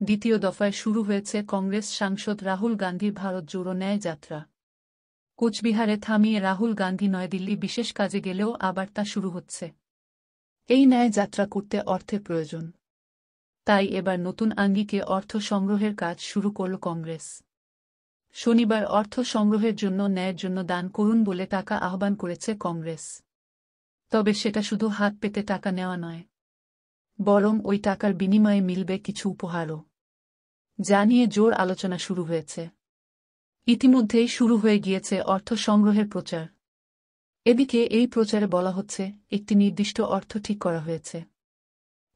দ্বিতীয় দফায় শুরু হয়েছে কংগ্রেস সাংসদ রাহুল গান্ধীর ভারত জোড়ো ন্যায় যাত্রা। কোচবিহারে থামিয়ে রাহুল গান্ধী নয়াদিল্লি বিশেষ কাজে গেলেও আবার তা শুরু হচ্ছে। এই ন্যায় যাত্রা করতে অর্থের প্রয়োজন, তাই এবার নতুন আঙ্গিকে অর্থ সংগ্রহের কাজ শুরু করল কংগ্রেস। শনিবার অর্থ সংগ্রহের জন্য ন্যায়ের জন্য দান করুন বলে টাকা আহ্বান করেছে কংগ্রেস। তবে সেটা শুধু হাত পেতে টাকা নেওয়া নয়, বরং ওই টাকার বিনিময়ে মিলবে কিছু উপহারও, যা নিয়ে জোর আলোচনা শুরু হয়েছে। ইতিমধ্যেই শুরু হয়ে গিয়েছে অর্থ সংগ্রহের প্রচার। এদিকে এই প্রচারে বলা হচ্ছে একটি নির্দিষ্ট অর্থ ঠিক করা হয়েছে,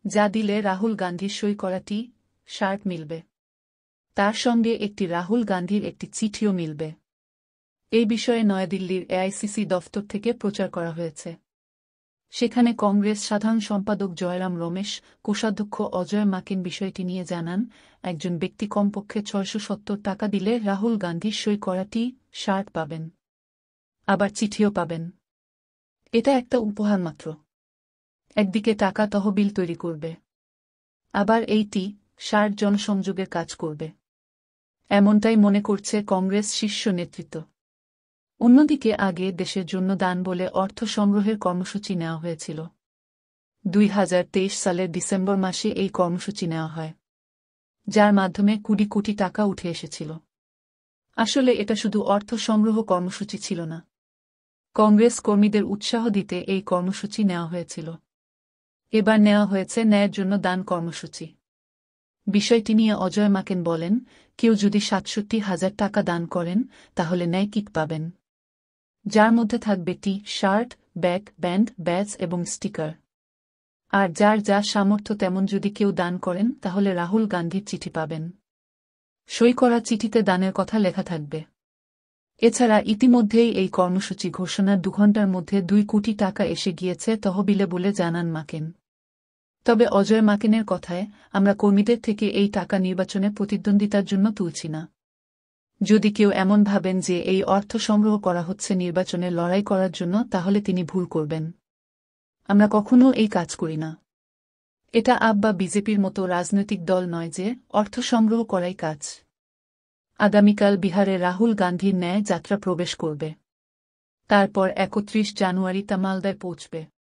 যা দিলে রাহুল গান্ধীর সই করা টি-শার্ট মিলবে। তার সঙ্গে একটি রাহুল গান্ধীর একটি চিঠিও মিলবে। এই বিষয়ে নয়াদিল্লির এআইসিসি দফতর থেকে প্রচার করা হয়েছে। সেখানে কংগ্রেস সাধারণ সম্পাদক জয়রাম রমেশ, কোষাধ্যক্ষ অজয় মাকেন বিষয়টি নিয়ে জানান, একজন ব্যক্তি কমপক্ষে ৬৭০ টাকা দিলে রাহুল গান্ধীর সই করা টি-শার্ট পাবেন, আবার চিঠিও পাবেন। এটা একটা উপহার মাত্র। একদিকে টাকা তহবিল তৈরি করবে, আবার এই টি-শার্ট জনসংযোগের কাজ করবে, এমনটাই মনে করছে কংগ্রেস শীর্ষ নেতৃত্ব। অন্যদিকে আগে দেশের জন্য দান বলে অর্থ সংগ্রহের কর্মসূচি নেওয়া হয়েছিল। ২০২৩ সালের ডিসেম্বর মাসে এই কর্মসূচি নেওয়া হয়, যার মাধ্যমে কোটি কোটি টাকা উঠে এসেছিল। আসলে এটা শুধু অর্থ সংগ্রহ কর্মসূচি ছিল না, কংগ্রেস কর্মীদের উৎসাহ দিতে এই কর্মসূচি নেওয়া হয়েছিল। এবার নেওয়া হয়েছে ন্যায়ের জন্য দান কর্মসূচি। বিষয়টি নিয়ে অজয় মাকেন বলেন, কেউ যদি ৬৭,০০০ টাকা দান করেন তাহলে ন্যায় কিট পাবেন, যার মধ্যে থাকবে টি-শার্ট, ব্যাগ, ব্যান্ড, ব্যাজ এবং স্টিকার। আর যার যা সামর্থ্য তেমন যদি কেউ দান করেন তাহলে রাহুল গান্ধীর চিঠি পাবেন। সই করা চিঠিতে দানের কথা লেখা থাকবে। এছাড়া ইতিমধ্যেই এই কর্মসূচি ঘোষণার ২ ঘণ্টার মধ্যে ২ কোটি টাকা এসে গিয়েছে তহবিলে বলে জানান মাকেন। তবে অজয় মাকেনের কথায়, আমরা কর্মীদের থেকে এই টাকা নির্বাচনে প্রতিদ্বন্দ্বিতার জন্য তুলছি না। যদি কেউ এমন ভাবেন যে এই অর্থ সংগ্রহ করা হচ্ছে নির্বাচনে লড়াই করার জন্য, তাহলে তিনি ভুল করবেন। আমরা কখনো এই কাজ করি না। এটা আপ বা বিজেপির মতো রাজনৈতিক দল নয় যে অর্থ সংগ্রহ করাই কাজ। আগামীকাল বিহারে রাহুল গান্ধীর ন্যায় যাত্রা প্রবেশ করবে। তারপর ৩১ জানুয়ারি তা মালদায় পৌঁছবে।